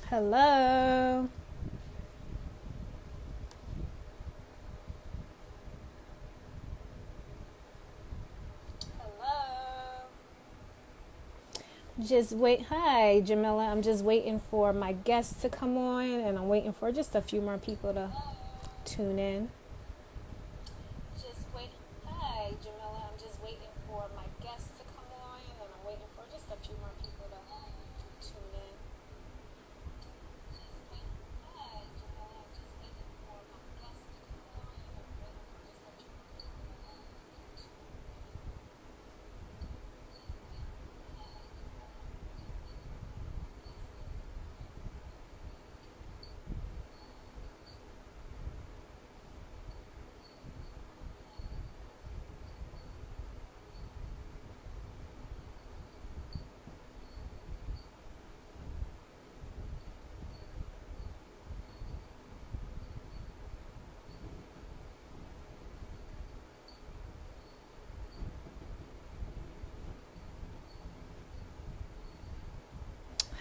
Hello. Just wait. Hi, Jamila. I'm just waiting for my guests to come on, and I'm waiting for just a few more people to tune in. Just wait. Hi, Jamila. I'm just waiting for my guests to come on, and I'm waiting for just a few more people to tune in.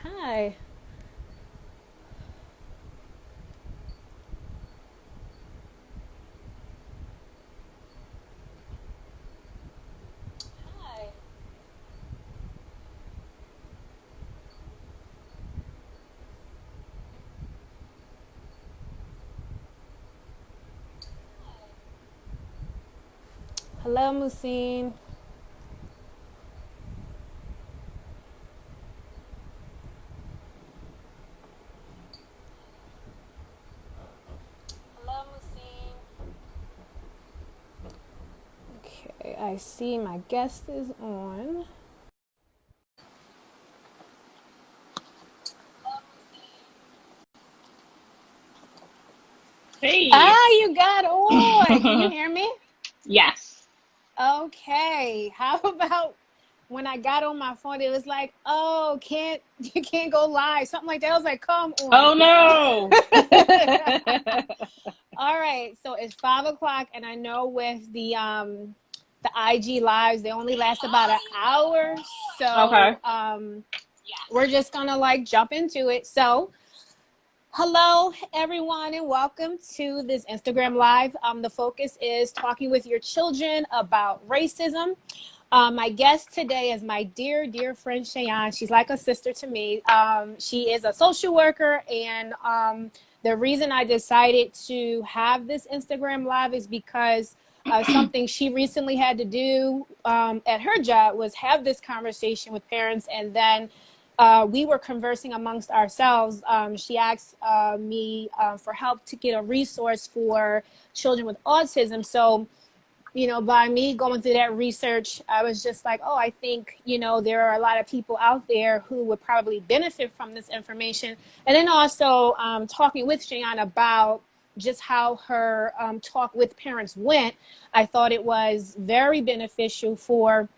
Hi. Hi. Hello, Musin. Hello, Musin. Okay, I see my guest is on. Hey. Ah, you got on. Can you hear me? Yes. Okay. How about when I got on my phone, it was like, oh, can't you can't go live. Something like that. I was like, come on. Oh no. All right. So it's 5 o'clock, and I know with the IG lives, they only last about an hour. Okay. So we're just gonna like jump into it. So hello, everyone, and welcome to this Instagram Live. The focus is talking with your children about racism. My guest today is my dear, dear friend Cheyenne. She's like a sister to me. She is a social worker, and the reason I decided to have this Instagram Live is because something she recently had to do at her job was have this conversation with parents, and then we were conversing amongst ourselves. She asked me for help to get a resource for children with autism. So, by me going through that research, I was just like, oh, I think, there are a lot of people out there who would probably benefit from this information. And then also talking with Cheyenne about just how her talk with parents went, I thought it was very beneficial for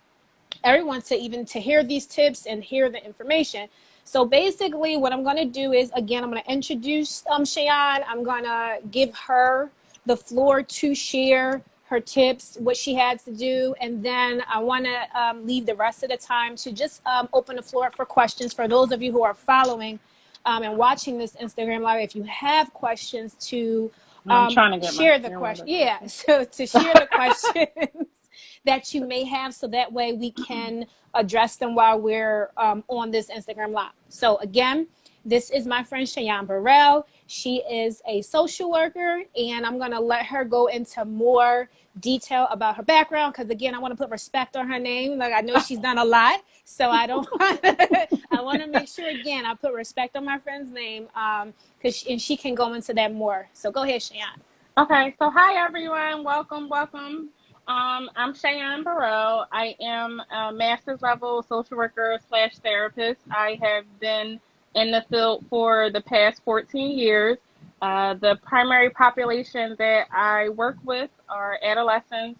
everyone to hear these tips and hear the information. So basically, what I'm going to do is, again, I'm going to introduce Cheyenne. I'm going to give her the floor to share her tips, what she had to do, and then I want to leave the rest of the time to just open the floor up for questions for those of you who are following and watching this Instagram live. If you have questions to I'm trying to get my share the camera question, to yeah, focus. so to share the questions that you may have, so that way we can address them while we're on this Instagram live. So again, this is my friend Cheyenne Burrell. She is a social worker, and I'm going to let her go into more detail about her background because, again, I want to put respect on her name. Like, I know she's done a lot, so I don't I want to make sure, again, I put respect on my friend's name and she can go into that more. So go ahead, Cheyenne. Okay, so hi everyone. Welcome. I'm Cheyenne Burrell. I am a master's level social worker slash therapist. I have been in the field for the past 14 years. The primary population that I work with are adolescents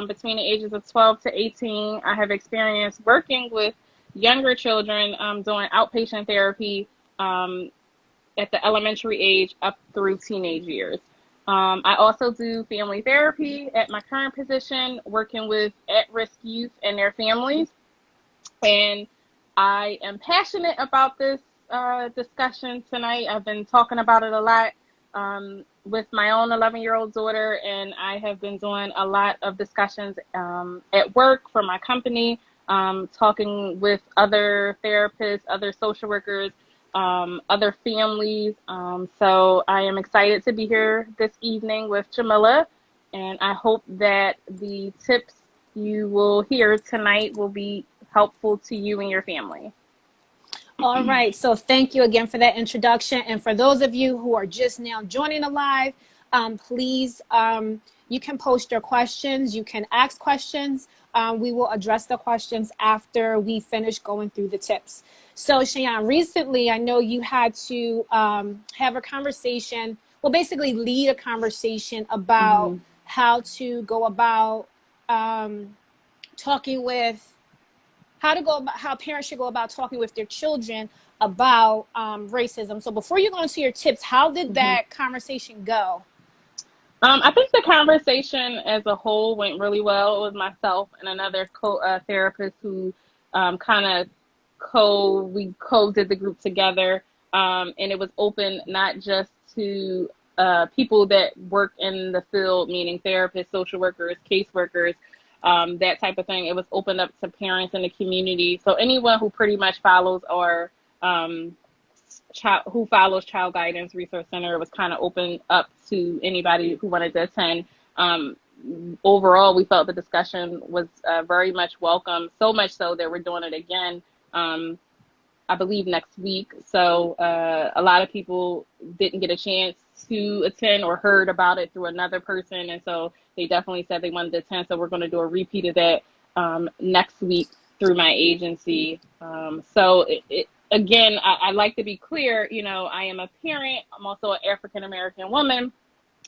between the ages of 12 to 18. I have experience working with younger children doing outpatient therapy at the elementary age up through teenage years. I also do family therapy at my current position, working with at-risk youth and their families. And I am passionate about this discussion tonight. I've been talking about it a lot with my own 11-year-old daughter, and I have been doing a lot of discussions at work for my company, talking with other therapists, other social workers, other families. So I am excited to be here this evening with Jamila, and I hope that the tips you will hear tonight will be helpful to you and your family. All right. So thank you again for that introduction. And for those of you who are just now joining the live, please, you can post your questions. You can ask questions. We will address the questions after we finish going through the tips. So Cheyenne, recently, I know you had to have a conversation, well, basically lead a conversation about how to go about talking with, how parents should go about talking with their children about racism. So before you go into your tips, how did that conversation go? I think the conversation as a whole went really well. It was myself and another therapist who we co-did the group together. And it was open not just to people that work in the field, meaning therapists, social workers, caseworkers, that type of thing. It was opened up to parents in the community. So anyone who pretty much follows our Child Guidance Resource Center was kind of open up to anybody who wanted to attend. Overall, we felt the discussion was very much welcome, so much so that we're doing it again, I believe, next week. So a lot of people didn't get a chance to attend or heard about it through another person, and so they definitely said they wanted to attend. So we're going to do a repeat of that next week through my agency. Again, I like to be clear, I am a parent. I'm also an African-American woman.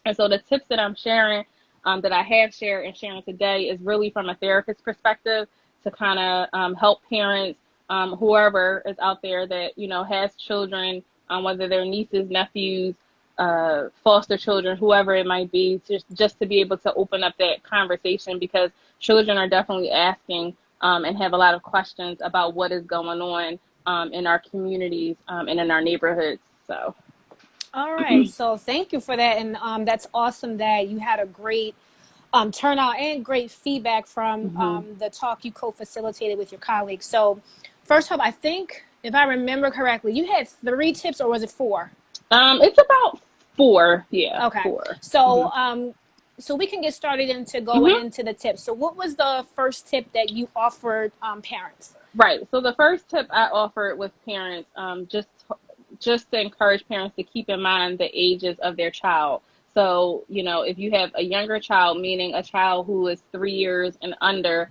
And so the tips that I'm sharing, that I have shared and sharing today is really from a therapist perspective to kind of help parents, whoever is out there that, has children, whether they're nieces, nephews, foster children, whoever it might be, just to be able to open up that conversation, because children are definitely asking and have a lot of questions about what is going on in our communities and in our neighborhoods. So, all right. So thank you for that. And that's awesome that you had a great turnout and great feedback from the talk you co-facilitated with your colleagues. So first off, I think if I remember correctly, you had 3 tips, or was it 4? It's about 4. Yeah. Okay. 4. So, so we can get started into going into the tips. So what was the first tip that you offered parents? Right. So the first tip I offered with parents, just to encourage parents to keep in mind the ages of their child. So, if you have a younger child, meaning a child who is 3 years and under,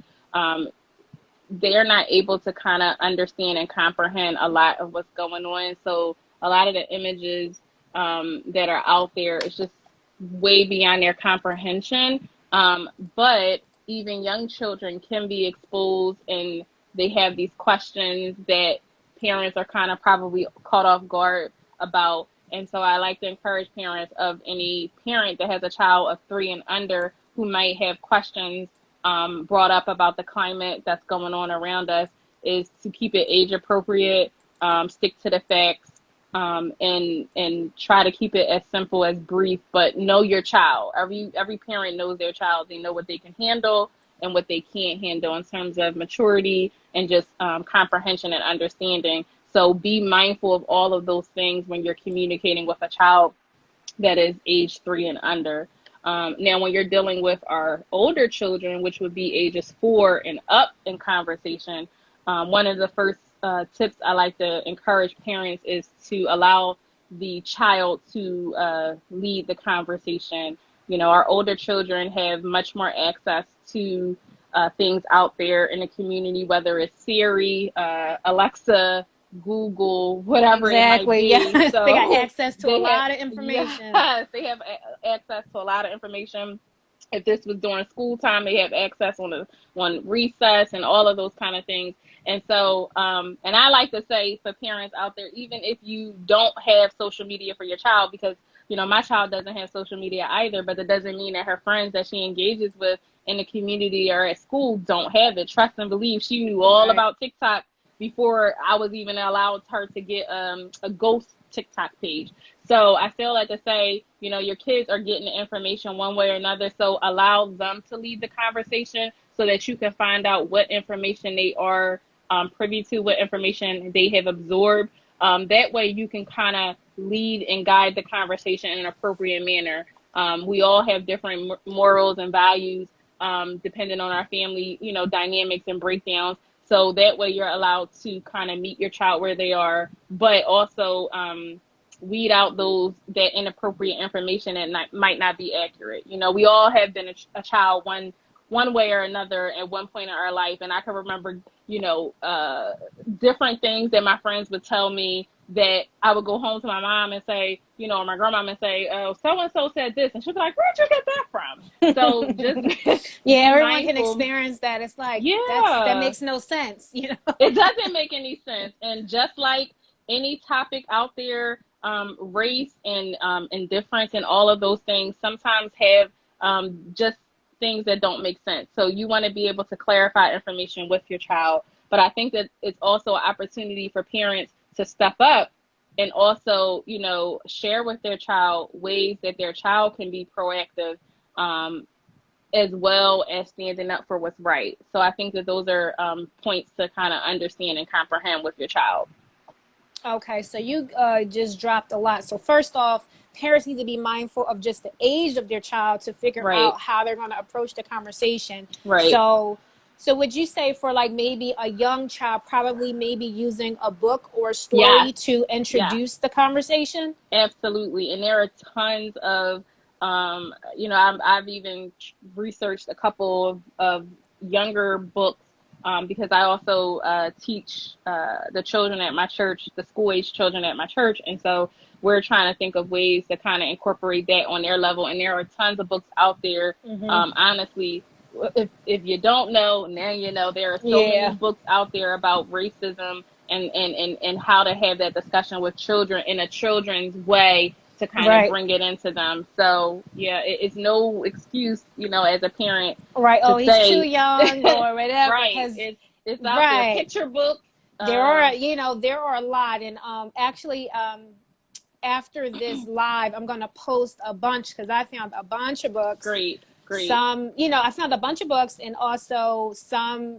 they're not able to kind of understand and comprehend a lot of what's going on. So a lot of the images that are out there is just way beyond their comprehension. But even young children can be exposed, and they have these questions that parents are kind of probably caught off guard about. And so I like to encourage parents of any parent that has a child of 3 and under who might have questions brought up about the climate that's going on around us, is to keep it age appropriate, stick to the facts, and try to keep it as simple as brief, but know your child. Every parent knows their child. They know what they can handle and what they can't handle in terms of maturity and just comprehension and understanding. So be mindful of all of those things when you're communicating with a child that is age 3 and under. Now, when you're dealing with our older children, which would be ages 4 and up in conversation, one of the first tips I like to encourage parents is to allow the child to lead the conversation. Our older children have much more access to things out there in the community, whether it's Siri, Alexa, Google, whatever exactly. It might be. Yeah. So they got access to a lot of information. Yes, they have access to a lot of information. If this was during school time, they have access on recess and all of those kind of things. And so, and I like to say for parents out there, even if you don't have social media for your child, because, my child doesn't have social media either, but that doesn't mean that her friends that she engages with in the community or at school don't have it. Trust and believe, she knew all about TikTok before I was even allowed her to get a ghost TikTok page. So I feel like to say, you know, your kids are getting the information one way or another. So allow them to lead the conversation so that you can find out what information they are privy to, what information they have absorbed. That way you can kind of lead and guide the conversation in an appropriate manner. We all have different morals and values depending on our family, you know, dynamics and breakdowns. So that way you're allowed to kind of meet your child where they are, but also weed out that inappropriate information that might not be accurate. You know, we all have been a child one way or another at one point in our life. And I can remember, you know, different things that my friends would tell me that I would go home to my mom and say, you know, or my grandma and say, oh, so-and-so said this. And she'd be like, where'd you get that from? So just yeah, everyone can experience that. It's like, yeah, that makes no sense, you know? It doesn't make any sense. And just like any topic out there, race and difference and all of those things sometimes have just things that don't make sense. So you want to be able to clarify information with your child. But I think that it's also an opportunity for parents to step up and also, you know, share with their child ways that their child can be proactive as well as standing up for what's right. So I think that those are points to kind of understand and comprehend with your child. Okay, so you just dropped a lot. So first off, parents need to be mindful of just the age of their child to figure out how they're going to approach the conversation. Right. So would you say for like maybe a young child, probably maybe using a book or a story to introduce the conversation? Absolutely. And there are tons of, you know, I've even researched a couple of younger books because I also teach the children at my church, the school-age children at my church. And so we're trying to think of ways to kind of incorporate that on their level. And there are tons of books out there, honestly. If you don't know, now you know. There are so many books out there about racism and how to have that discussion with children in a children's way to kind of bring it into them. So yeah, it's no excuse, you know, as a parent. Right. Oh, he's too young or whatever. Right. It's out there. Picture books. There are a lot. And actually, after this live, I'm going to post a bunch because I found a bunch of books. Great. Some, you know, I found a bunch of books and also some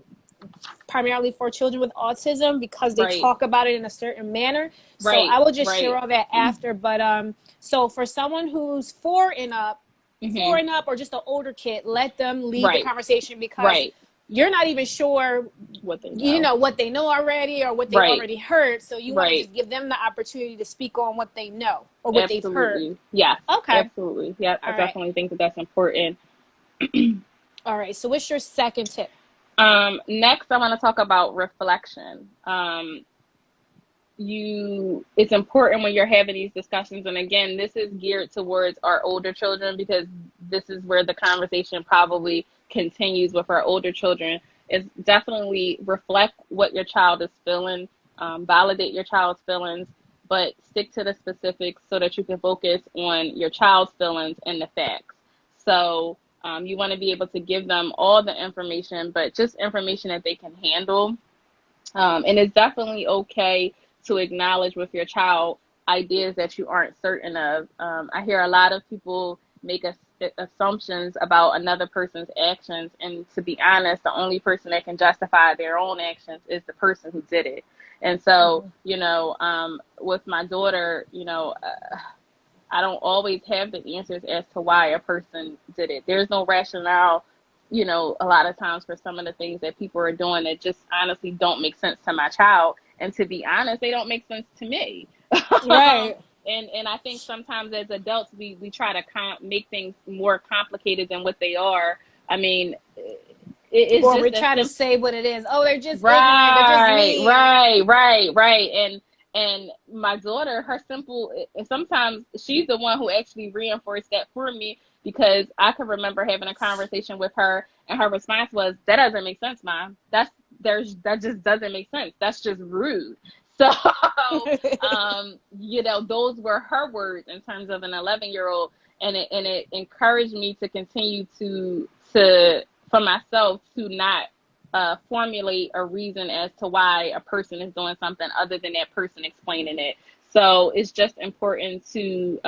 primarily for children with autism because they talk about it in a certain manner. So I will just share all that after. But so for someone who's 4 and up or just an older kid, let them lead the conversation because you're not even sure what they know. You know what they know already or what they already heard. So you want to just give them the opportunity to speak on what they know or what they've heard. Yeah. Okay. Absolutely. Yeah. I definitely think that that's important. All right. So what's your second tip? Next, I want to talk about reflection. It's important when you're having these discussions. And again, this is geared towards our older children because this is where the conversation probably continues with our older children. Is definitely reflect what your child is feeling, validate your child's feelings, but stick to the specifics so that you can focus on your child's feelings and the facts. So you want to be able to give them all the information, but just information that they can handle. And it's definitely okay to acknowledge with your child ideas that you aren't certain of. I hear a lot of people make assumptions about another person's actions. And to be honest, the only person that can justify their own actions is the person who did it. And so, you know, with my daughter, you know, I don't always have the answers as to why a person did it. There's no rationale, you know, a lot of times for some of the things that people are doing that just honestly don't make sense to my child. And to be honest, they don't make sense to me. Right. And I think sometimes as adults, we try to make things more complicated than what they are. I mean, it's or just we try to say what it is. Oh, they're just ignorant. They're just mean. Right. And my daughter, sometimes she's the one who actually reinforced that for me because I can remember having a conversation with her and her response was, "That doesn't make sense, Mom. That just doesn't make sense. That's just rude." So, you know, those were her words in terms of an 11-year-old, and it encouraged me to continue to for myself to not formulate a reason as to why a person is doing something other than that person explaining it. So it's just important to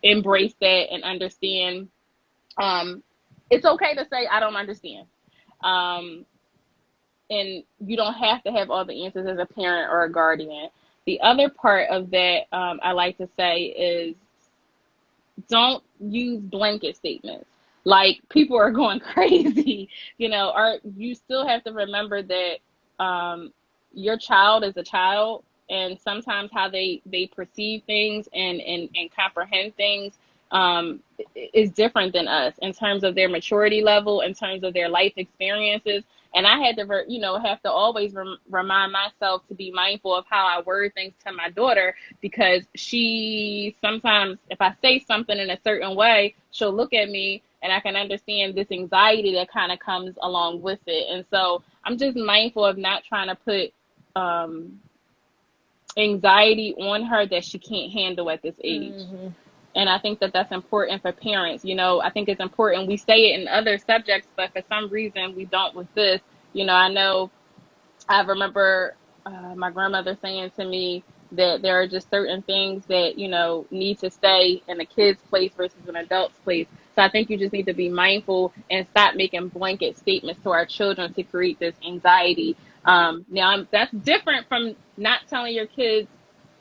embrace that and understand. It's okay to say, I don't understand. Um, and you don't have to have all the answers as a parent or a guardian. The other part of that, I like to say is, don't use blanket statements. Like, people are going crazy, or you still have to remember that your child is a child, and sometimes how they perceive things and comprehend things is different than us in terms of their maturity level, in terms of their life experiences. And I had to, have to always remind myself to be mindful of how I word things to my daughter, because she sometimes, if I say something in a certain way, she'll look at me and I can understand this anxiety that kind of comes along with it. And so I'm just mindful of not trying to put anxiety on her that she can't handle at this age. Mm-hmm. And I think that that's important for parents. I think it's important. We say it in other subjects, but for some reason we don't with this. I remember my grandmother saying to me that there are just certain things that, need to stay in a kid's place versus an adult's place. So I think you just need to be mindful and stop making blanket statements to our children to create this anxiety. Now, that's different from not telling your kids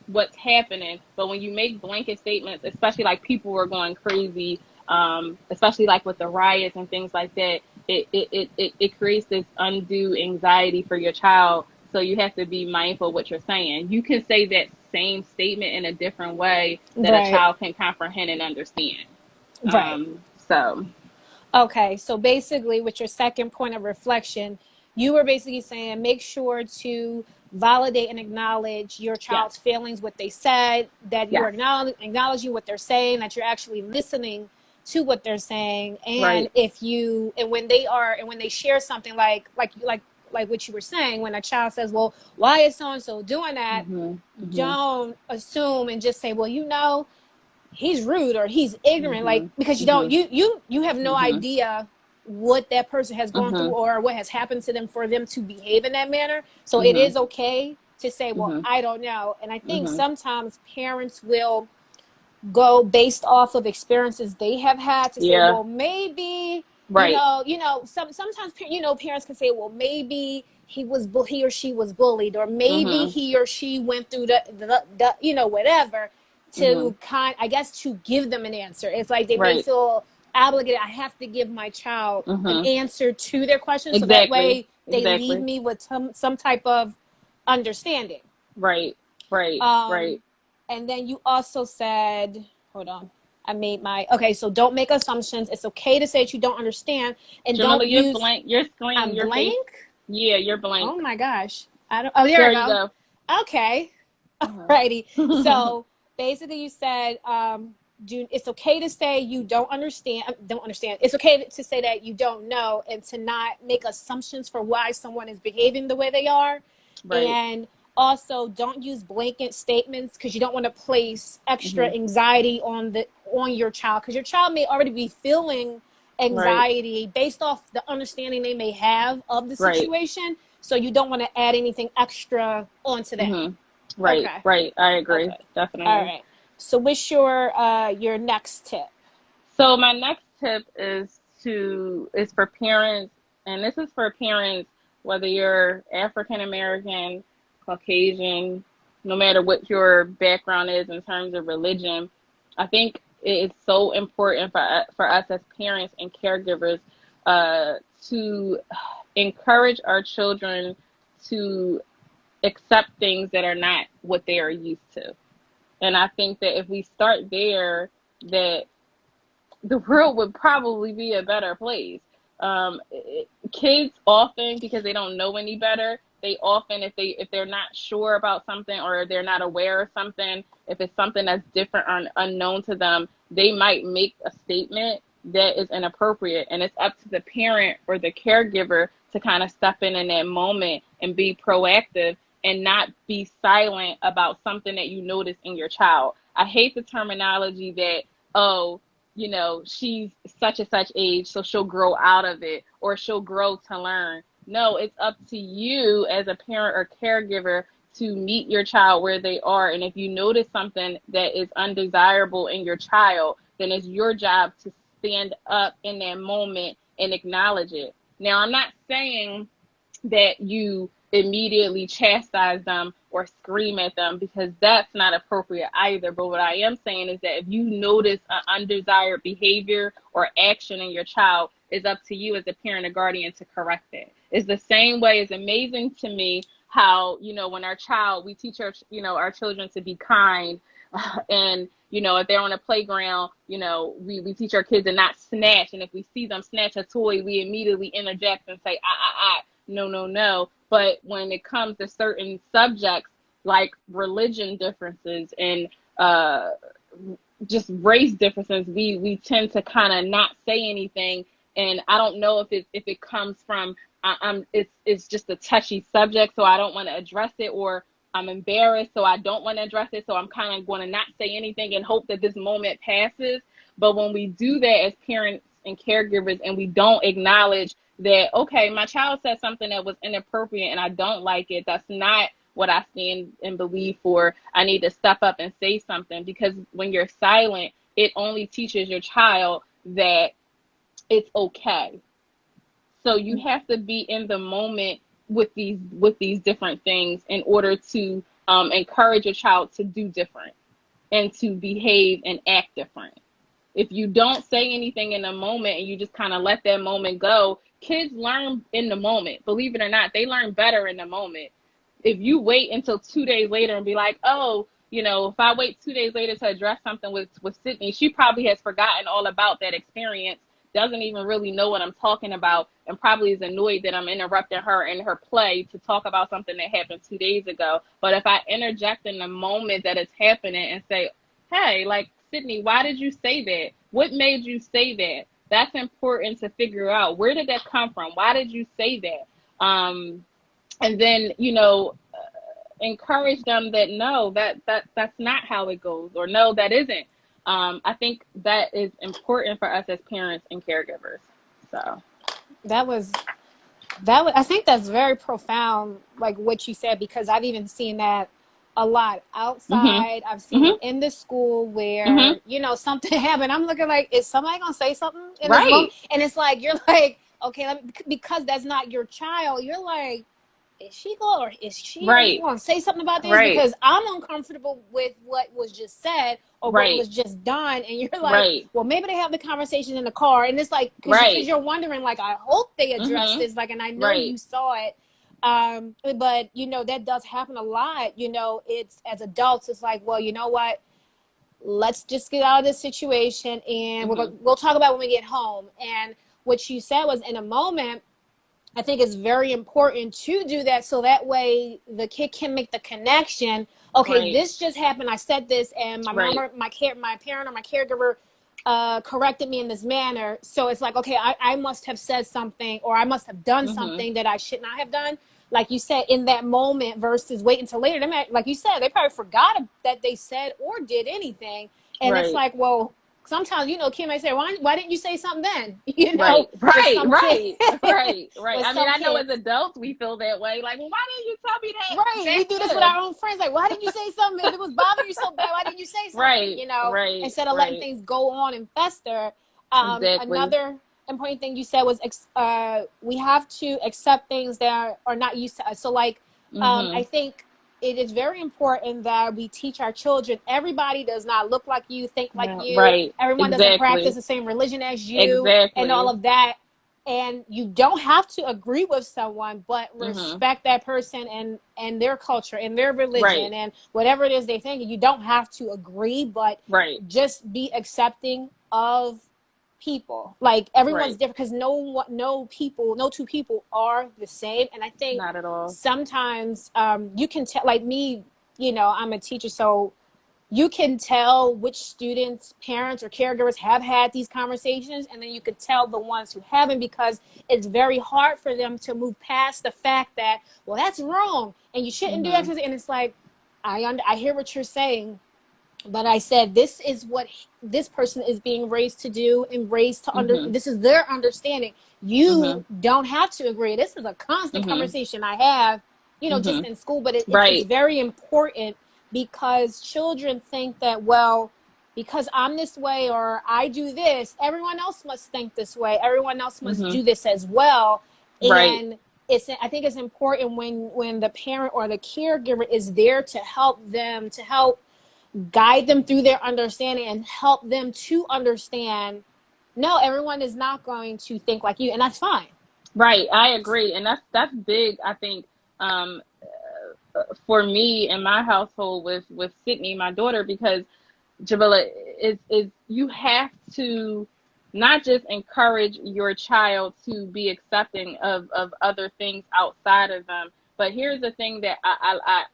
what's happening, but when you make blanket statements, especially like people were going crazy, especially like with the riots and things like that, it creates this undue anxiety for your child. So you have to be mindful of what you're saying. You can say that same statement in a different way that a child can comprehend and understand. Okay, so basically with your second point of reflection, you were basically saying make sure to validate and acknowledge your child's feelings, what they said, that you're acknowledging what they're saying, that you're actually listening to what they're saying. And when they share something like what you were saying, when a child says, well, why is so-and-so doing that? Don't assume and just say, well, he's rude or he's ignorant, because you have no idea what that person has gone through or what has happened to them for them to behave in that manner. So it is okay to say, well, I don't know. And I think sometimes parents will go based off of experiences they have had to say, well, maybe, sometimes, parents can say, well, maybe he or she was bullied, or maybe he or she went through the whatever, to to give them an answer. It's like they may feel obligated. I have to give my child an answer to their question, so that way they leave me with some type of understanding. Right. And then you also said, hold on, okay, so don't make assumptions. It's okay to say that you don't understand, and Jamila, don't use blank. Your screen. I'm your blank. Face. Yeah, you're blank. Oh my gosh, I don't. Oh, there you go. Okay, alrighty. So basically, you said it's okay to say you don't understand. It's okay to say that you don't know, and to not make assumptions for why someone is behaving the way they are. And also, don't use blanket statements, because you don't want to place extra anxiety on your child, because your child may already be feeling anxiety based off the understanding they may have of the situation. So you don't want to add anything extra onto them. Right. I agree. Definitely. All right. So what's your next tip? So my next tip is for parents, and this is for parents whether you're African American, Caucasian, no matter what your background is in terms of religion. I think it's so important for us as parents and caregivers to encourage our children to accept things that are not what they are used to. And I think that if we start there, that the world would probably be a better place. Kids often, because they don't know any better, they often, if they're not sure about something, or they're not aware of something, if it's something that's different or unknown to them, they might make a statement that is inappropriate. And it's up to the parent or the caregiver to kind of step in that moment and be proactive, and not be silent about something that you notice in your child. I hate the terminology that, she's such and such age, so she'll grow out of it, or she'll grow to learn. No, it's up to you as a parent or caregiver to meet your child where they are. And if you notice something that is undesirable in your child, then it's your job to stand up in that moment and acknowledge it. Now, I'm not saying that you immediately chastise them or scream at them, because that's not appropriate either. But what I am saying is that if you notice an undesired behavior or action in your child, it's up to you as a parent or guardian to correct it. It's the same way. It's amazing to me how, when we teach our children to be kind, and, if they're on a playground, we teach our kids to not snatch. And if we see them snatch a toy, we immediately interject and say, no, no, no. But when it comes to certain subjects like religion differences and just race differences, we tend to kind of not say anything. And I don't know if it comes from it's just a touchy subject, so I don't want to address it, or I'm embarrassed, so I don't want to address it. So I'm kind of going to not say anything and hope that this moment passes. But when we do that as parents and caregivers, and we don't acknowledge that, okay, my child said something that was inappropriate and I don't like it, that's not what I stand and believe for. I need to step up and say something, because when you're silent, it only teaches your child that it's okay. So you have to be in the moment with these different things in order to encourage your child to do different and to behave and act different. If you don't say anything in the moment and you just kind of let that moment go, kids learn in the moment. Believe it or not, they learn better in the moment. If you wait until 2 days later and be like, oh, if I wait 2 days later to address something with Sydney, she probably has forgotten all about that experience, doesn't even really know what I'm talking about, and probably is annoyed that I'm interrupting her in her play to talk about something that happened 2 days ago. But if I interject in the moment that it's happening and say, hey, like, Sydney, why did you say that? What made you say that? That's important to figure out. Where did that come from? Why did you say that? And then, encourage them that no, that's not how it goes, or no, that isn't. I think that is important for us as parents and caregivers. So that was I think that's very profound, like what you said, because I've even seen that a lot outside. I've seen it in the school where, something happened. I'm looking like, is somebody going to say something in this moment? And it's like, you're like, okay, because that's not your child. You're like, is she going to say something about this? Because I'm uncomfortable with what was just said or what was just done. And you're like, well, maybe they have the conversation in the car. And it's like, because you're wondering, like, I hope they address this. Like, and I know you saw it. But that does happen a lot. It's, as adults, it's like, well, you know what, let's just get out of this situation, and we'll talk about when we get home. And what you said was, in a moment, I think it's very important to do that, so that way the kid can make the connection. Okay, this just happened, I said this, and my mom or my parent or my caregiver corrected me in this manner. So it's like, okay, I must have said something, or I must have done something that I should not have done. Like you said, in that moment, versus wait until later. Like you said, they probably forgot that they said or did anything. And it's like, well, sometimes, Kim might say, why didn't you say something then? Right. I mean, I know as adults, we feel that way. Like, well, why didn't you tell me that? Right. We do this with our own friends. Like, why didn't you say something? If it was bothering you so bad, why didn't you say something? Instead of letting things go on and fester. Another important thing you said was we have to accept things that are not used to us. So, like, I think it is very important that we teach our children, everybody does not look like you, think like you. Everyone doesn't practice the same religion as you, and all of that. And you don't have to agree with someone, but respect that person and their culture and their religion and whatever it is they think. You don't have to agree, but just be accepting of people. Like, everyone's different, because no two people are the same. And I think not at all. Sometimes you can tell, like me, I'm a teacher, so you can tell which students, parents, or caregivers have had these conversations, and then you could tell the ones who haven't, because it's very hard for them to move past the fact that, well, that's wrong and you shouldn't do that. And it's like, I hear what you're saying, But I said, this is what this person is being raised to do and raised to this is their understanding. You don't have to agree. This is a constant conversation I have, just in school, but it's very important because children think that, well, because I'm this way or I do this, everyone else must think this way. Everyone else must do this as well. And I think it's important when the parent or the caregiver is there to help guide them through their understanding and help them to understand, no, everyone is not going to think like you, and that's fine. Right. I agree. And that's big, I think, for me in my household with Sydney, my daughter, because Jamila, is you have to not just encourage your child to be accepting of other things outside of them, but here's the thing that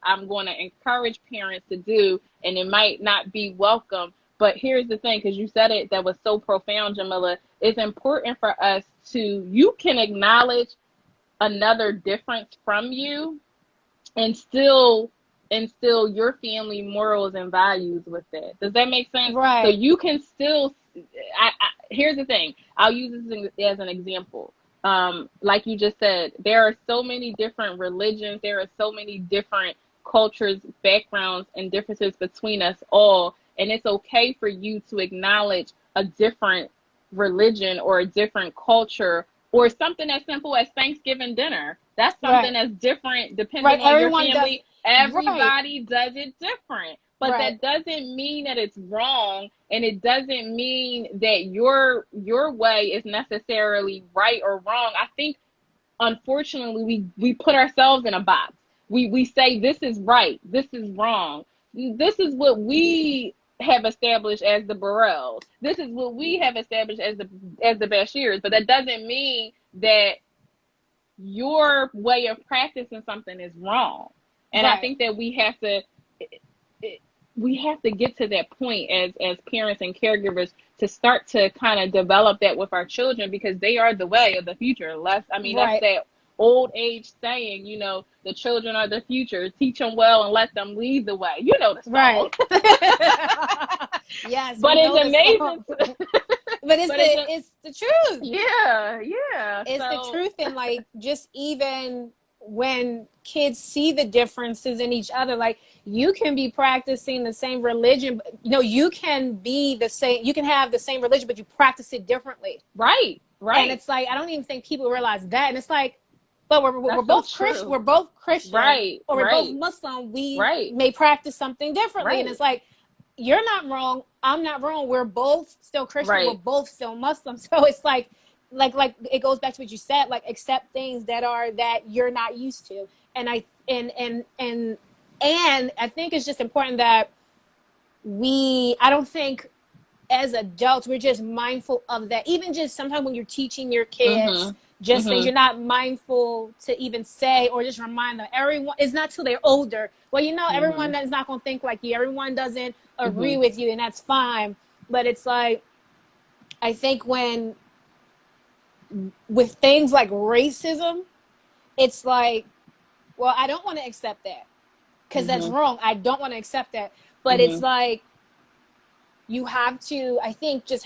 I'm going to encourage parents to do, and it might not be welcome, but here's the thing, because you said it, that was so profound, Jamila. It's important for us you can acknowledge another difference from you and still instill your family morals and values with that. Does that make sense? Right. So you can still, here's the thing. I'll use this as an example. Like you just said, there are so many different religions. There are so many different cultures, backgrounds, and differences between us all. And it's okay for you to acknowledge a different religion or a different culture, or something as simple as Thanksgiving dinner. That's something that's different depending on your family. Everybody does it different. But that doesn't mean that it's wrong, and it doesn't mean that your way is necessarily right or wrong. I think, unfortunately, we put ourselves in a box. We say this is right, this is wrong. This is what we have established as the Burrells. This is what we have established as the Bashirs. But that doesn't mean that your way of practicing something is wrong. And I think that we have to get to that point as parents and caregivers to start to kind of develop that with our children, because they are the way of the future. That's that old age saying, the children are the future. Teach them well and let them lead the way. You know the song. Right. Yes. But it's amazing. But it's the truth. Yeah. It's the truth. And just even when kids see the differences in each other, you can be practicing the same religion, but you can be the same, you can have the same religion, but you practice it differently. Right. And it's I don't even think people realize that. And it's but we're both Christian. We're both Christian, right? Or we're both Muslim. We may practice something differently, and it's you're not wrong. I'm not wrong. We're both still Christian. We're both still Muslim. So it's like it goes back to what you said. Accept things that you're not used to, and I think it's just important that I don't think as adults we're just mindful of that. Even just sometimes when you're teaching your kids. Just things you're not mindful to even say or just remind them. Everyone, it's not till they're older. Well, everyone is not going to think like you. Everyone doesn't agree with you, and that's fine. But it's I think with things like racism, it's well, I don't want to accept that because that's wrong. I don't want to accept that. But it's you have to, I think, just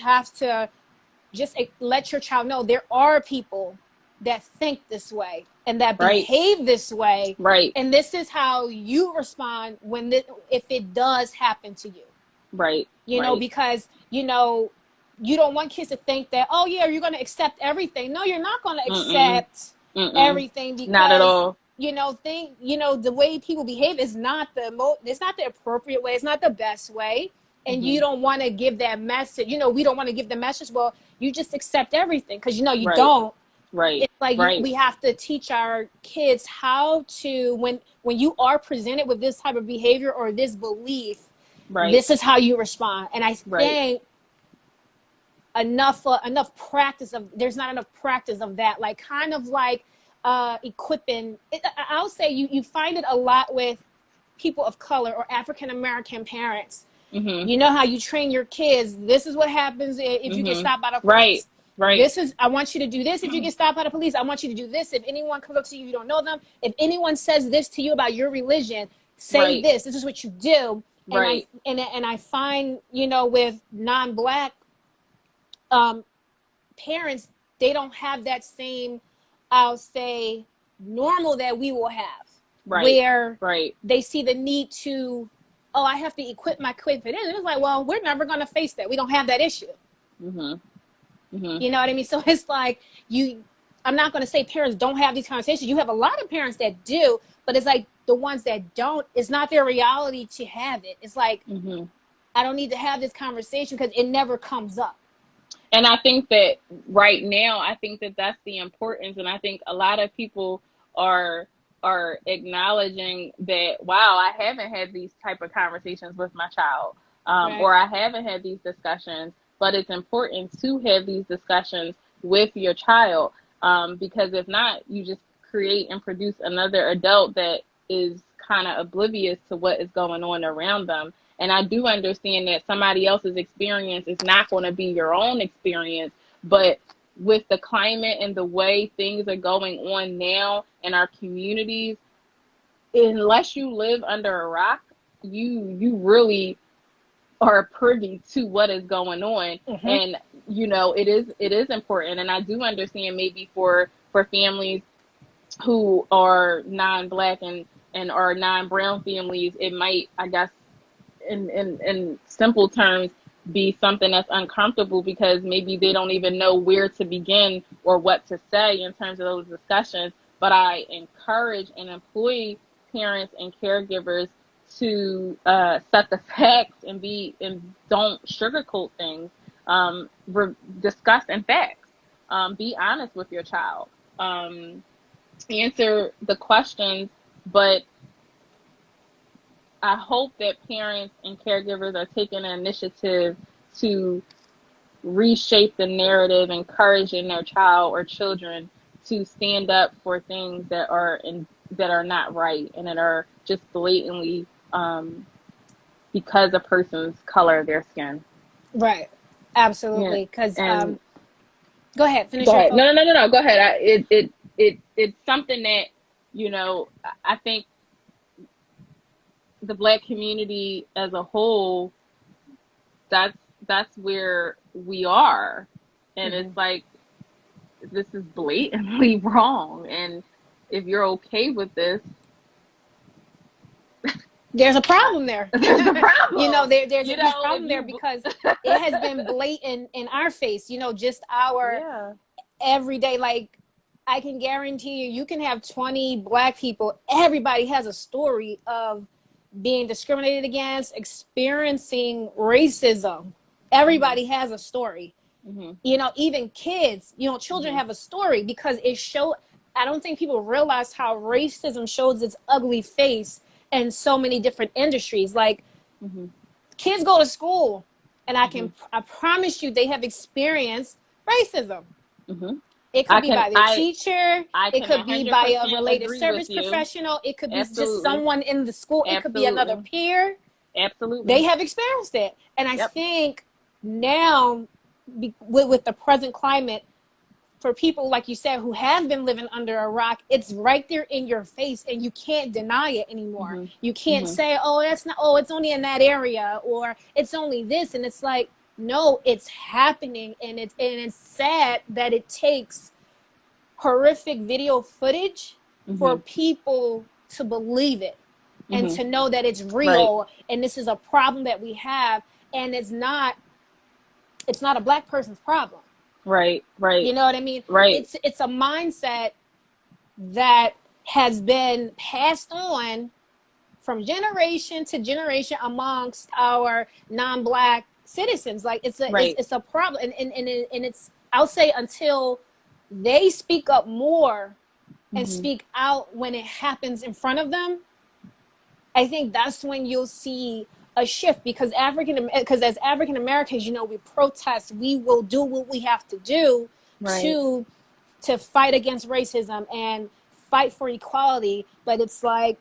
let your child know there are people that think this way and that behave this way. Right. And this is how you respond if it does happen to you. Right. Because, you don't want kids to think that, oh yeah, you're going to accept everything. No, you're not going to accept everything because not at all. The way people behave is not it's not the appropriate way. It's not the best way. And you don't want to give that message. We don't want to give the message, well, you just accept everything because, you don't. Right. It's we have to teach our kids how to, when you are presented with this type of behavior or this belief, this is how you respond. And I think enough practice there's not enough practice of that. Equipping. I'll say you find it a lot with people of color or African-American parents. You know how you train your kids. This is what happens if you get stopped by the police. Right. I want you to do this if you get stopped by the police. I want you to do this if anyone comes up to you, you don't know them. If anyone says this to you about your religion, say this. This is what you do. Right. And I find, with non-Black parents, they don't have that same, I'll say, normal that we will have, Right. where Right. they see the need to, oh, I have to equip my kid for this. And it's like, well, we're never going to face that. We don't have that issue. Mm-hmm. Mm-hmm. You know what I mean? So it's like, I'm not going to say parents don't have these conversations. You have a lot of parents that do, but it's like the ones that don't, it's not their reality to have it. It's like, Mm-hmm. I don't need to have this conversation because it never comes up. And I think that right now, I think that that's the importance. And I think a lot of people are acknowledging that, wow, I haven't had these type of conversations with my child, Right. or I haven't had these discussions. But it's important to have these discussions with your child, because if not, you just create and produce another adult that is kind of oblivious to what is going on around them. And I do understand that somebody else's experience is not going to be your own experience, but with the climate and the way things are going on now in our communities, unless you live under a rock, you really are privy to what is going on. Mm-hmm. And it is important. And I do understand maybe for families who are non-Black and are non-brown families, it might, I guess, in simple terms, be something that's uncomfortable because maybe they don't even know where to begin or what to say in terms of those discussions. But I encourage and employ parents and caregivers to set the facts and don't sugarcoat things. Discuss in facts. Be honest with your child. Answer the questions, but I hope that parents and caregivers are taking an initiative to reshape the narrative, encouraging their child or children to stand up for things that are not right and that are just blatantly because a person's color of their skin. Right. Absolutely. Because go ahead. Finish go your ahead. thought. No. Go ahead. It's something that I think the Black community as a whole, that's where we are. And Mm-hmm. it's like, this is blatantly wrong. And if you're okay with this, there's a problem there. There's a problem. There's a problem there because it has been blatant in our face, just our everyday, like, I can guarantee you can have 20 Black people. Everybody has a story of being discriminated against, experiencing racism. Everybody mm-hmm. has a story. Mm-hmm. Even kids, children mm-hmm. have a story because I don't think people realize how racism shows its ugly face in so many different industries. Like mm-hmm. kids go to school and I promise you they have experienced racism. Mm-hmm. It could be by the teacher. It could be by a related service professional. It could be just someone in the school. It could be another peer. Absolutely. They have experienced it. And I think now, with the present climate, for people, like you said, who have been living under a rock, it's right there in your face and you can't deny it anymore. Mm-hmm. You can't mm-hmm. say, it's only in that area or it's only this. And it's like, no, it's happening, and it's sad that it takes horrific video footage mm-hmm. for people to believe it mm-hmm. and to know that it's real and this is a problem that we have, and it's not a Black person's problem. Right. You know what I mean? Right. It's a mindset that has been passed on from generation to generation amongst our non-Black citizens. Like it's a problem, and it's, I'll say, until they speak up more and mm-hmm. speak out when it happens in front of them, I think that's when you'll see a shift, because as African Americans, we protest, we will do what we have to do to fight against racism and fight for equality. But it's like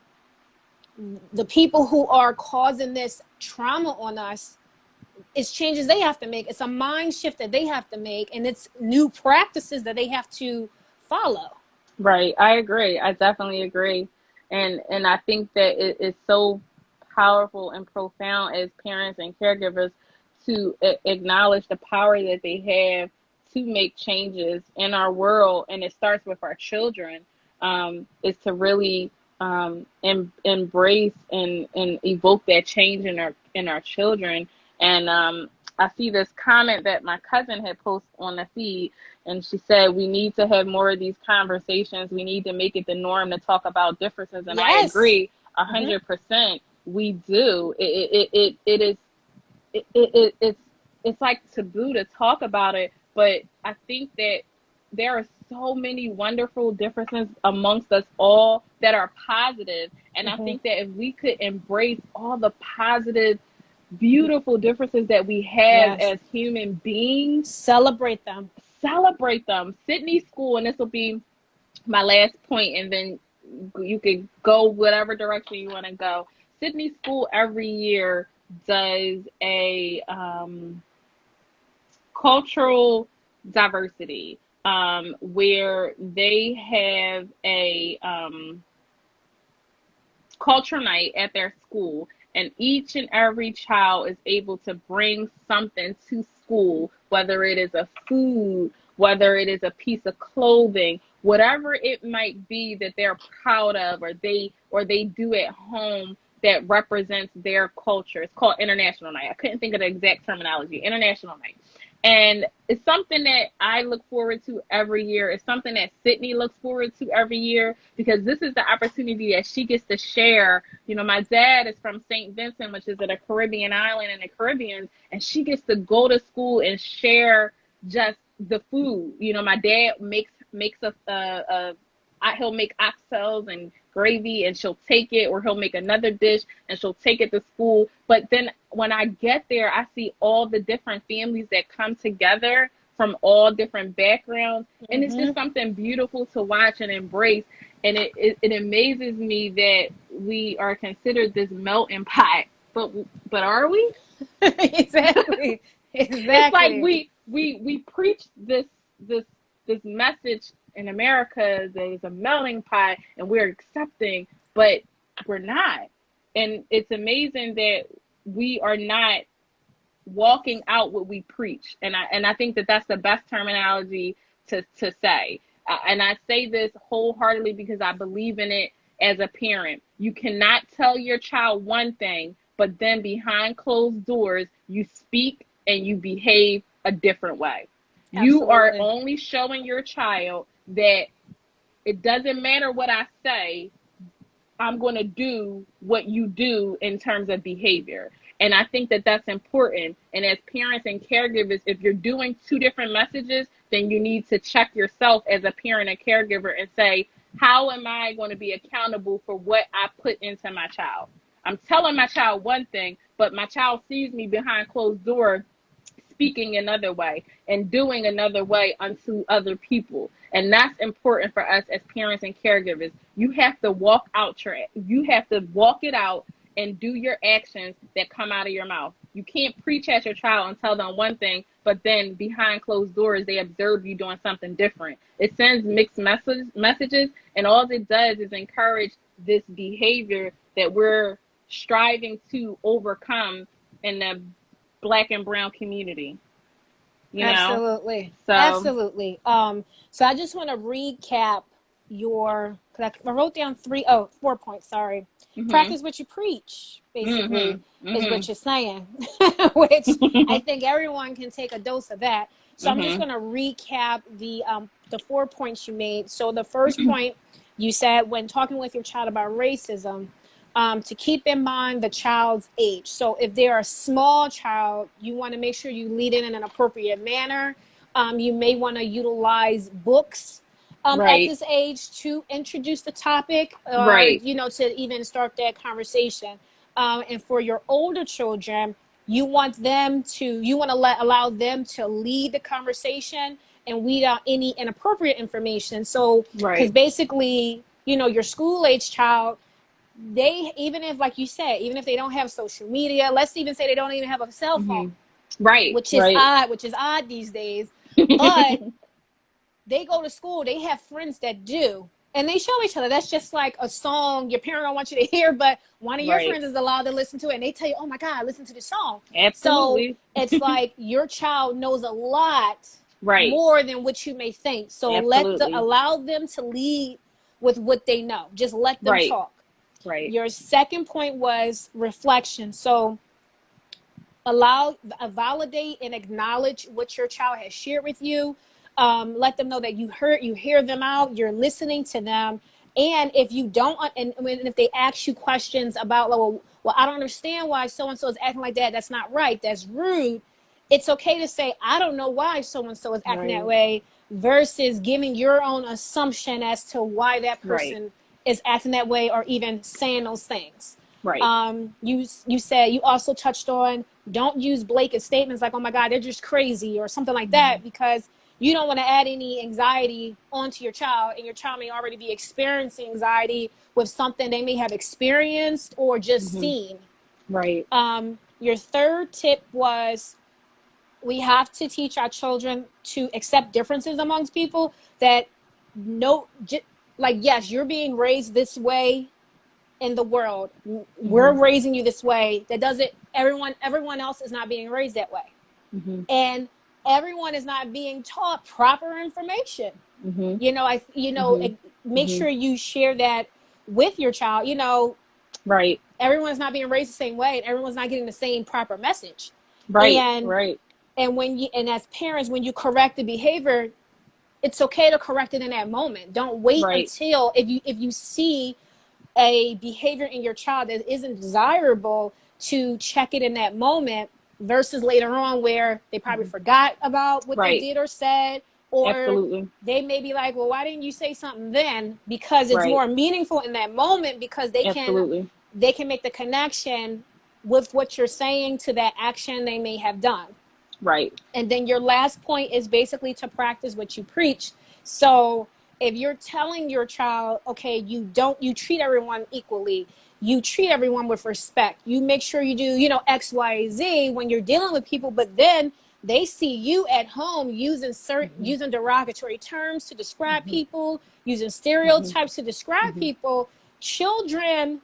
the people who are causing this trauma on us, it's changes they have to make. It's a mind shift that they have to make, and it's new practices that they have to follow. Right. I agree. I definitely agree. And I think that it's so powerful and profound as parents and caregivers to acknowledge the power that they have to make changes in our world, and it starts with our children. Is to really embrace and evoke that change in our children. And I see this comment that my cousin had posted on the feed, and she said we need to have more of these conversations. We need to make it the norm to talk about differences, and I agree 100%. We do. It's like taboo to talk about it, but I think that there are so many wonderful differences amongst us all that are positive. And I think that if we could embrace all the positive, beautiful differences that we have as human beings, celebrate them. Sydney School, and this will be my last point, and then you can go whatever direction you want to go. Sydney School every year does a cultural diversity, where they have a culture night at their school, and each and every child is able to bring something to school, whether it is a food, whether it is a piece of clothing, whatever it might be that they're proud of, or they do at home that represents their culture. It's called International Night. I couldn't think of the exact terminology. International Night. And it's something that I look forward to every year. It's something that Sydney looks forward to every year, because this is the opportunity that she gets to share. You know, my dad is from St. Vincent, which is a Caribbean island in the Caribbean, and she gets to go to school and share just the food. You know, my dad makes he'll make oxtails and gravy, and she'll take it, or he'll make another dish and she'll take it to school. But then when I get there, I see all the different families that come together from all different backgrounds, and it's just something beautiful to watch and embrace. And it amazes me that we are considered this melting pot, but are we? Exactly. It's like we preach this message in America that is a melting pot and we're accepting, but we're not. And it's amazing that we are not walking out what we preach. And I think that that's the best terminology to say. And I say this wholeheartedly because I believe in it as a parent. You cannot tell your child one thing, but then behind closed doors, you speak and you behave a different way. Absolutely. You are only showing your child that it doesn't matter what I say, I'm going to do what you do in terms of behavior. And I think that that's important. And as parents and caregivers, if you're doing two different messages, then you need to check yourself as a parent and caregiver and say, how am I going to be accountable for what I put into my child? I'm telling my child one thing, but my child sees me behind closed doors speaking another way and doing another way unto other people. And that's important for us as parents and caregivers. You have to walk it out and do your actions that come out of your mouth. You can't preach at your child and tell them one thing, but then behind closed doors, they observe you doing something different. It sends mixed messages, and all it does is encourage this behavior that we're striving to overcome in the Black and brown community. You know? Absolutely. Absolutely. So I just want to recap because I wrote down 4 points, sorry. Practice what you preach, basically, is what you're saying, which I think everyone can take a dose of that. So I'm just going to recap the 4 points you made. So the first point you said, when talking with your child about racism, to keep in mind the child's age. So if they're a small child, you want to make sure you lead in an appropriate manner. You may want to utilize books at this age to introduce the topic, to even start that conversation. And for your older children, you want to allow them to lead the conversation and weed out any inappropriate information. So, because basically, your school age child, even if they don't have social media, let's even say they don't even have a cell phone, which is odd these days, but they go to school, they have friends that do, And they show each other. That's just like a song your parent don't want you to hear, but one of your friends is allowed to listen to it, and they tell you, oh my God, listen to this song. Absolutely. So it's like your child knows a lot more than what you may think. So allow them to lead with what they know. Just let them talk. Right. Your second point was reflection. So validate and acknowledge what your child has shared with you. Let them know that you hear them out, you're listening to them. And if you don't, and if they ask you questions about, well, I don't understand why so-and-so is acting like that. That's not right. That's rude. It's okay to say, I don't know why so-and-so is acting that way, versus giving your own assumption as to why that person is acting that way or even saying those things. Right. You also touched on, don't use blanket statements like, oh my God, they're just crazy or something like that, because you don't want to add any anxiety onto your child, and your child may already be experiencing anxiety with something they may have experienced or just seen. Right. Your third tip was, we have to teach our children to accept differences amongst people. That yes, you're being raised this way in the world. We're raising you this way. That doesn't, everyone else is not being raised that way. And everyone is not being taught proper information. Make sure you share that with your child. Right. Everyone's not being raised the same way, and everyone's not getting the same proper message. Right. And as parents, when you correct the behavior, it's okay to correct it in that moment. Don't wait until if you see a behavior in your child that isn't desirable, to check it in that moment, versus later on where they probably forgot about what they did or said, or they may be like, well, why didn't you say something then? Because it's more meaningful in that moment, because they can make the connection with what you're saying to that action they may have done. Right. And then your last point is basically to practice what you preach. So if you're telling your child, okay, you treat everyone equally, you treat everyone with respect, you make sure you do, X, Y, Z when you're dealing with people, but then they see you at home using derogatory terms to describe people, using stereotypes to describe people. Children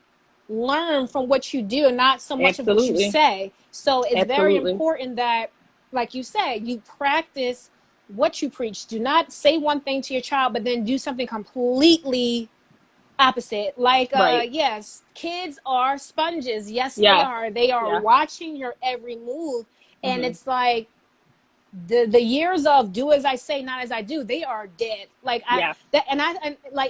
learn from what you do and not so much of what you say. So it's very important that, like you said, you practice what you preach. Do not say one thing to your child, but then do something completely opposite. Like, yes, kids are sponges. Yes, they are. They are watching your every move. And it's like the years of do as I say, not as I do, they are dead. Like,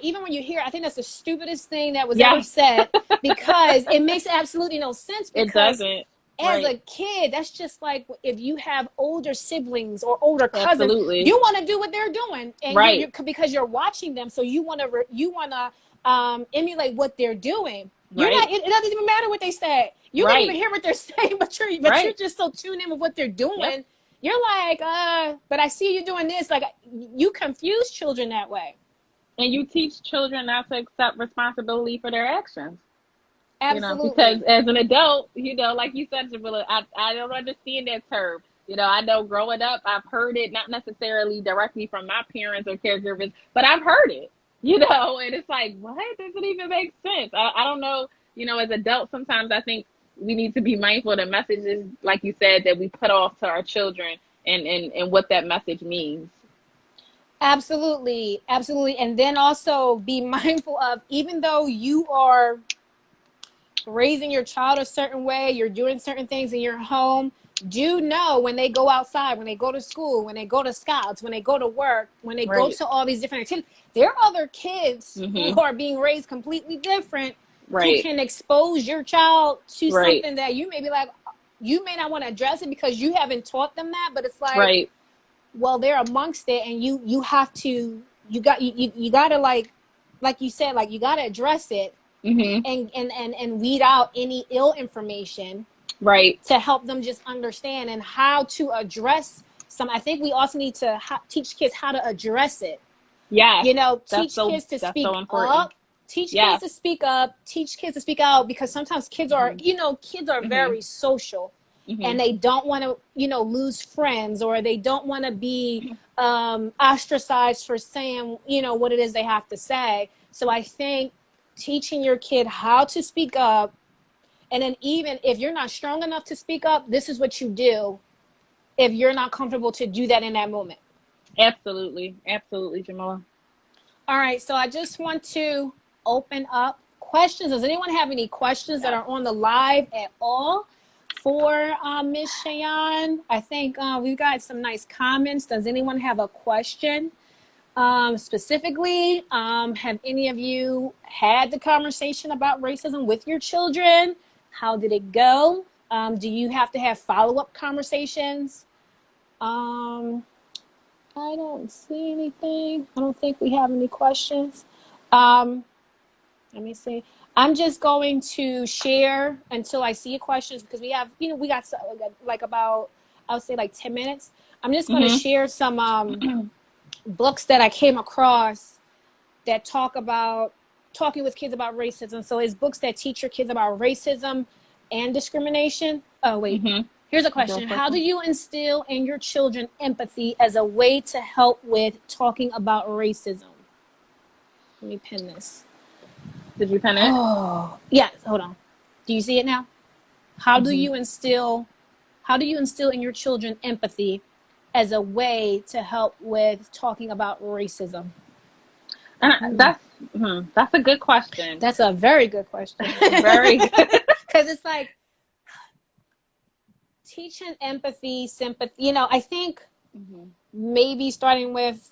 even when you hear, I think that's the stupidest thing that was ever said, because it makes absolutely no sense. Because it doesn't. As a kid, that's just like if you have older siblings or older cousins, you want to do what they're doing, and because you're watching them, so you want to emulate what they're doing. You're not. It doesn't even matter what they say. You don't even hear what they're saying, but you're just so tuned in with what they're doing. You're like, but I see you doing this. Like, you confuse children that way, and you teach children not to accept responsibility for their actions. Absolutely. Because as an adult, like you said, Jamila, I don't understand that term. I know growing up, I've heard it, not necessarily directly from my parents or caregivers, but I've heard it, and it's like, what? Doesn't even make sense. I don't know, as adults, sometimes I think we need to be mindful of the messages, like you said, that we put off to our children and what that message means. Absolutely. Absolutely. And then also be mindful of, even though you are raising your child a certain way, you're doing certain things in your home, do know when they go outside, when they go to school, when they go to scouts, when they go to work, when they go to all these different activities, there are other kids who are being raised completely different, who can expose your child to something that you may be like, you may not want to address it because you haven't taught them that, but it's like, well, they're amongst it, and you have to, you gotta like you said, like, you gotta address it. And weed out any ill information, to help them just understand and how to address some. I think we also need to teach kids how to address it. Teach kids to speak up. Teach kids to speak up. Teach kids to speak out, because sometimes kids are, kids are very social. and they don't want to, lose friends, or they don't want to be ostracized for saying, what it is they have to say. So I think teaching your kid how to speak up, and then even if you're not strong enough to speak up, this is what you do if you're not comfortable to do that in that moment. Absolutely. Absolutely, Jamila. All right. So I just want to open up questions. Does anyone have any questions that are on the live at all for Ms. Cheyenne? I think we've got some nice comments. Does anyone have a question? Specifically, have any of you had the conversation about racism with your children? How did it go? Do you have to have follow-up conversations? I don't see anything. I don't think we have any questions. Let me see. I'm just going to share until I see questions, because we have, we got like about, I would say like 10 minutes. I'm just going to share some books that I came across that talk about talking with kids about racism. So it's books that teach your kids about racism and discrimination. Oh, wait. Here's a question. How do you instill in your children empathy as a way to help with talking about racism? Let me pin this. Did you pin it? Oh, yes. Hold on. Do you see it now? How do you instill in your children empathy as a way to help with talking about racism? That's a good question. That's a very good question. Very good. Because it's like teaching empathy, sympathy. I think maybe starting with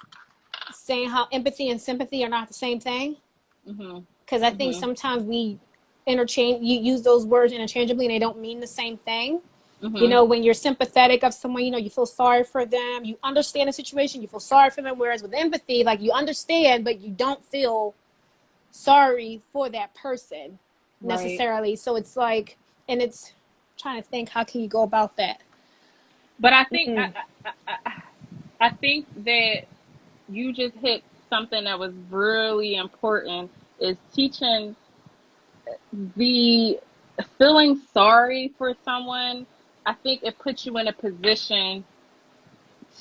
saying how empathy and sympathy are not the same thing. Because I think sometimes we use those words interchangeably and they don't mean the same thing. When you're sympathetic of someone, you feel sorry for them, you understand the situation, you feel sorry for them. Whereas with empathy, like you understand, but you don't feel sorry for that person necessarily. Right. So it's like, and it's trying to think, how can you go about that? But I think, I think that you just hit something that was really important, is teaching the feeling sorry for someone. I think it puts you in a position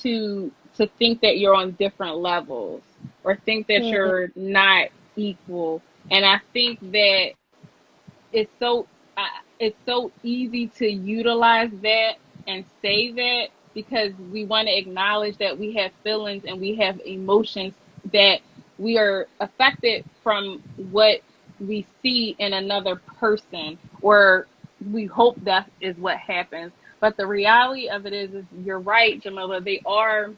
to think that you're on different levels, or think that you're not equal. And I think that it's so easy to utilize that and say that, because we want to acknowledge that we have feelings and we have emotions, that we are affected from what we see in another person, or we hope that is what happens. But the reality of it is you're right, Jamila, they are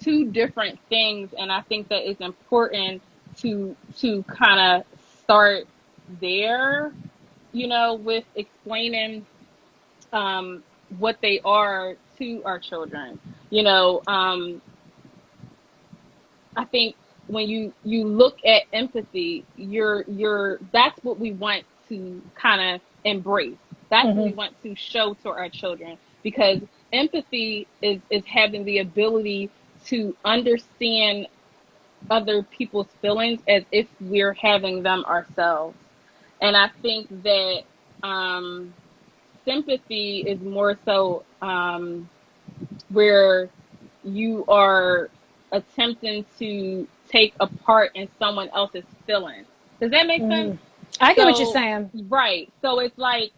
two different things. And I think that it's important to kind of start there, with explaining what they are to our children. I think when you look at empathy, that's what we want to kind of embrace. That's what we want to show to our children, because empathy is having the ability to understand other people's feelings as if we're having them ourselves. And I think that sympathy is more so where you are attempting to take a part in someone else's feelings. Does that make sense? I get what you're saying. Right. So it's like,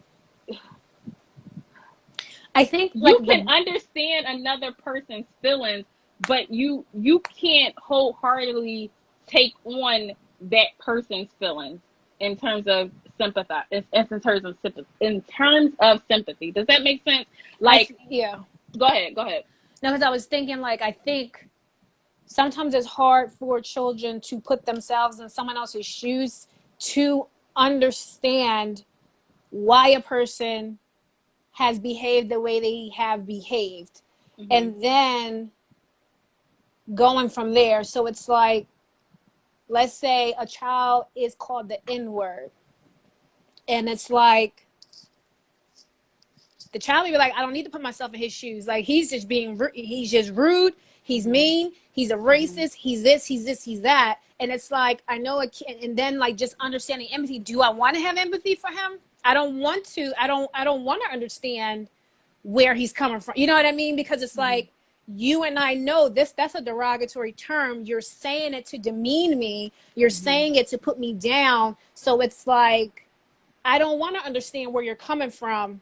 I think you can understand another person's feelings, but you can't wholeheartedly take on that person's feelings in terms of sympathy. In terms of sympathy. Does that make sense? Like, yeah. Go ahead. No, because I was thinking, like, I think sometimes it's hard for children to put themselves in someone else's shoes to understand why a person has behaved the way they have behaved, and then going from there. So it's like, let's say a child is called the N-word, and it's like the child will be like, I don't need to put myself in his shoes. Like, he's just rude, he's mean, he's a racist, he's this, he's that. And it's like, I know it can, and then like just understanding empathy. Do I want to have empathy for him? I don't want to understand where he's coming from. You know what I mean? Because it's like, you and I know that's a derogatory term. You're saying it to demean me. You're saying it to put me down. So it's like, I don't want to understand where you're coming from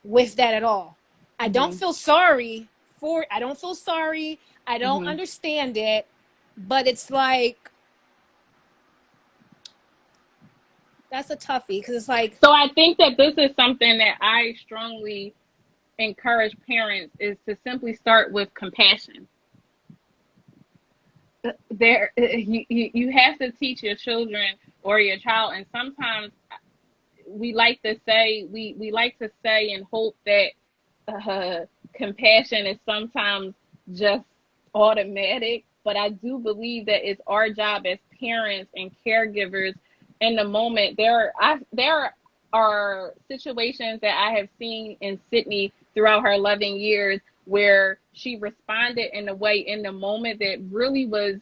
with that at all. I don't feel sorry I don't feel sorry. I don't understand it, but it's like, that's a toughie, because it's like. So I think that this is something that I strongly encourage parents, is to simply start with compassion. You have to teach your children or your child, and sometimes we like to say and hope that compassion is sometimes just automatic, but I do believe that it's our job as parents and caregivers in the moment. There are situations that I have seen in Sydney throughout her 11 years where she responded in a way in the moment that really was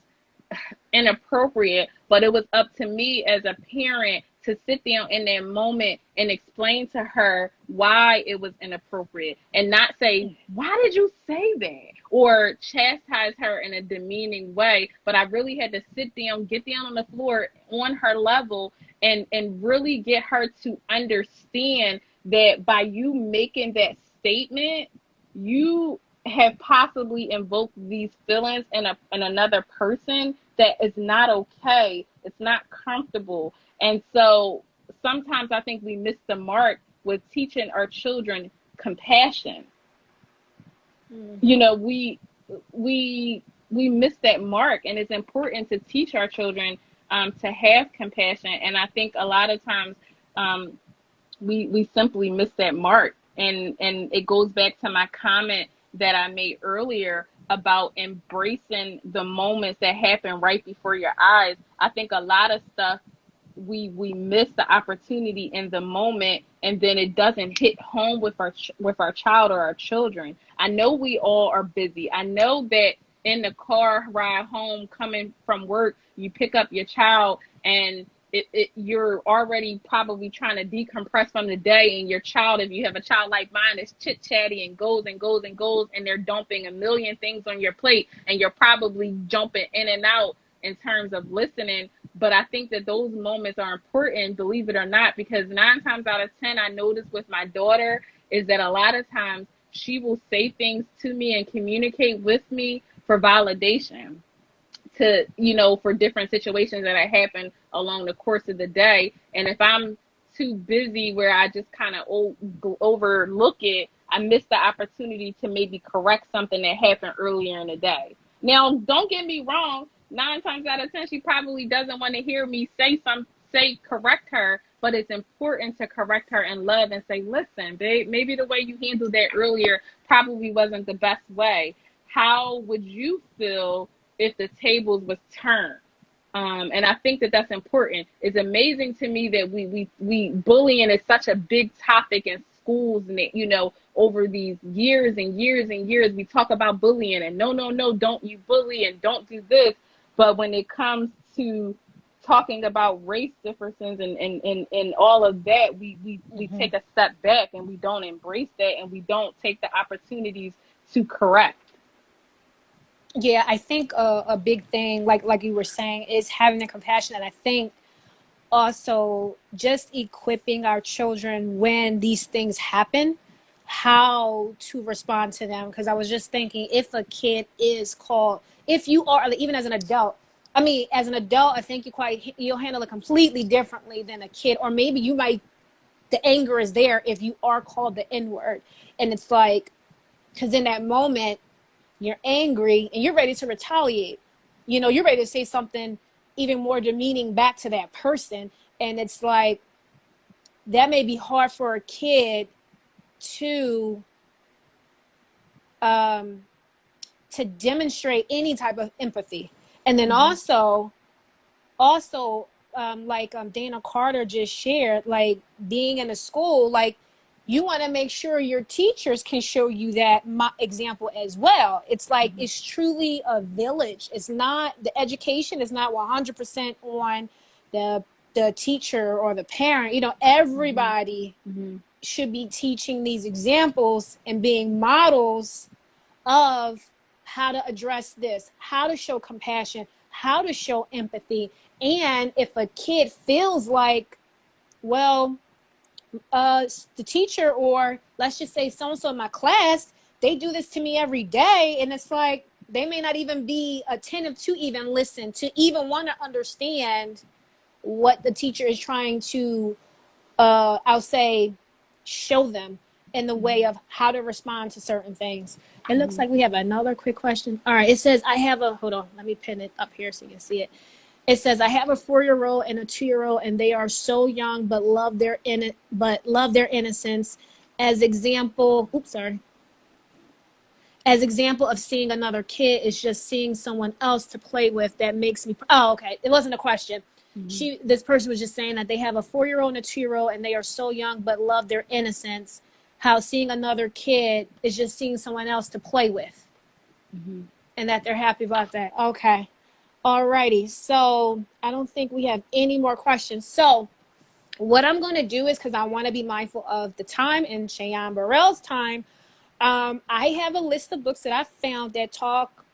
inappropriate, but it was up to me as a parent to sit down in that moment and explain to her why it was inappropriate, and not say, why did you say that? Or chastise her in a demeaning way. But I really had to sit down, get down on the floor on her level, and really get her to understand that by you making that statement, you have possibly invoked these feelings in another person that is not okay. It's not comfortable. And so sometimes I think we miss the mark with teaching our children compassion. You know, we miss that mark, and it's important to teach our children to have compassion. And I think a lot of times we simply miss that mark. And it goes back to my comment that I made earlier about embracing the moments that happen right before your eyes. I think a lot of stuff we miss the opportunity in the moment, and then it doesn't hit home with our child or our children. I know we all are busy. I know that in the car ride home coming from work, you pick up your child, and you're already probably trying to decompress from the day, and your child, if you have a child like mine, is chit chatty and goes, and they're dumping a million things on your plate, and you're probably jumping in and out in terms of listening. But I think that those moments are important, believe it or not, because 9 times out of 10, I noticed with my daughter is that a lot of times she will say things to me and communicate with me for validation, to, for different situations that happen along the course of the day. And if I'm too busy where I just kind of overlook it, I miss the opportunity to maybe correct something that happened earlier in the day. Now, don't get me wrong. 9 times out of 10, she probably doesn't want to hear me correct her, but it's important to correct her in love and say, listen, babe, maybe the way you handled that earlier probably wasn't the best way. How would you feel if the tables was turned? And I think that that's important. It's amazing to me that we bullying is such a big topic in schools, and over these years and years and years, we talk about bullying and no, don't you bully and don't do this. But when it comes to talking about race differences and all of that, we take a step back, and we don't embrace that, and we don't take the opportunities to correct. Yeah, I think a big thing, like you were saying, is having the compassion. And I think also just equipping our children when these things happen, how to respond to them. Because I was just thinking, if a kid is called, if you are, even as an adult, as an adult, I think you'll handle it completely differently than a kid. Or maybe the anger is there if you are called the N-word. And it's like, because in that moment, you're angry and you're ready to retaliate. You're ready to say something even more demeaning back to that person. And it's like, that may be hard for a kid to demonstrate any type of empathy. And then also like Dana Carter just shared, like being in a school, like you want to make sure your teachers can show you that example as well. It's like, it's truly a village. It's not, the education is not 100% on the the teacher or the parent, you know, everybody Mm-hmm. should be teaching these examples and being models of how to address this, how to show compassion, how to show empathy. And if a kid feels like, well, the teacher, or let's just say so and so in my class, they do this to me every day, and it's like they may not even be attentive to even listen, to even want to understand what the teacher is trying to, I'll say, show them in the way of how to respond to certain things. It looks like we have another quick question. All right, it says, hold on, let me pin it up here so you can see it. It says, I have a 4-year-old and a 2-year-old, and they are so young, but love their innocence. As example, as example of seeing another kid is just seeing someone else to play with that makes me. Oh, okay. It wasn't a question. This person was just saying that they have a 4-year-old and a 2-year-old, and they are so young, but love their innocence. How seeing another kid is just seeing someone else to play with, and that they're happy about that. Okay. Alrighty, so I don't think we have any more questions. So what I'm going to do is, because I want to be mindful of the time and Cheyenne Burrell's time, I have a list of books that I found that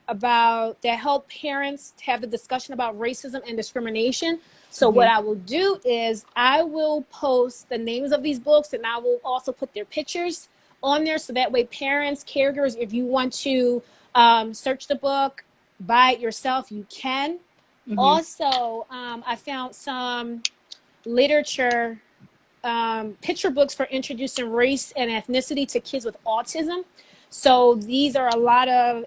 that help parents have the discussion about racism and discrimination. So what I will do is I will post the names of these books, and I will also put their pictures on there, so that way parents, caregivers, if you want to search the book, buy it yourself, you can. Also, I found some literature, picture books for introducing race and ethnicity to kids with autism. So these are I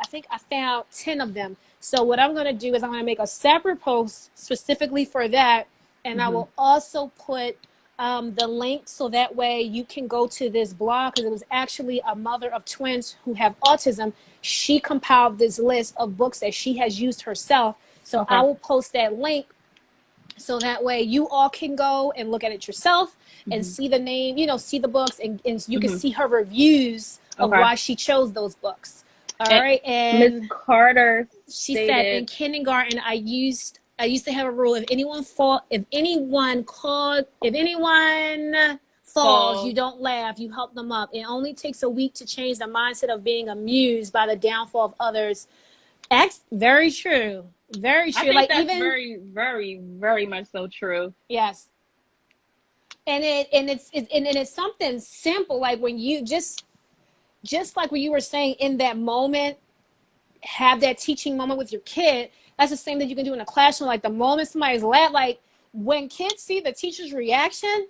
think I found 10 of them. So what I'm going to do is I'm going to make a separate post specifically for that. And I will also put the link, so that way you can go to this blog, because it was actually a mother of twins who have autism. She compiled this list of books that she has used herself. So I will post that link, so that way you all can go and look at it yourself and see the name, see the books, and you can see her reviews of why she chose those books. All right. And Miss Carter, she said, in kindergarten, I used to have a rule: if anyone falls, you don't laugh, you help them up. It only takes a week to change the mindset of being amused by the downfall of others. Very true. Very true. I think that's very, very, very much so true. Yes. And it's something simple, like when you just like what you were saying in that moment, have that teaching moment with your kid. That's the same that you can do in a classroom. Like the moment somebody's laugh, like when kids see the teacher's reaction,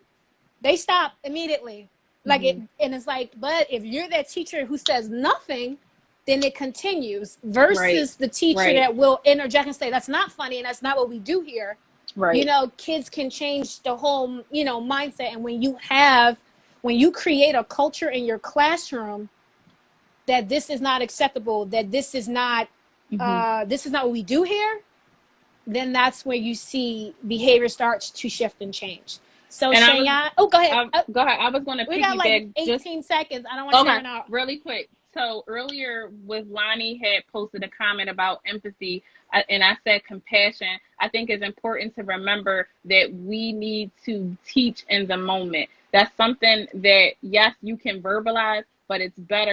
they stop immediately. Like and it's like, but if you're that teacher who says nothing, then it continues, versus the teacher that will interject and say, that's not funny, and that's not what we do here. Right. Kids can change the whole, mindset. And when you create a culture in your classroom that this is not acceptable, that this is not what we do here, then that's where you see behavior starts to shift and change. So Cheyenne, go ahead. Go ahead. I was going to piggyback. We got like 18 seconds. I don't want to turn out. Really quick. So earlier, with Lonnie had posted a comment about empathy, and I said compassion. I think it's important to remember that we need to teach in the moment. That's something that, yes, you can verbalize, but it's better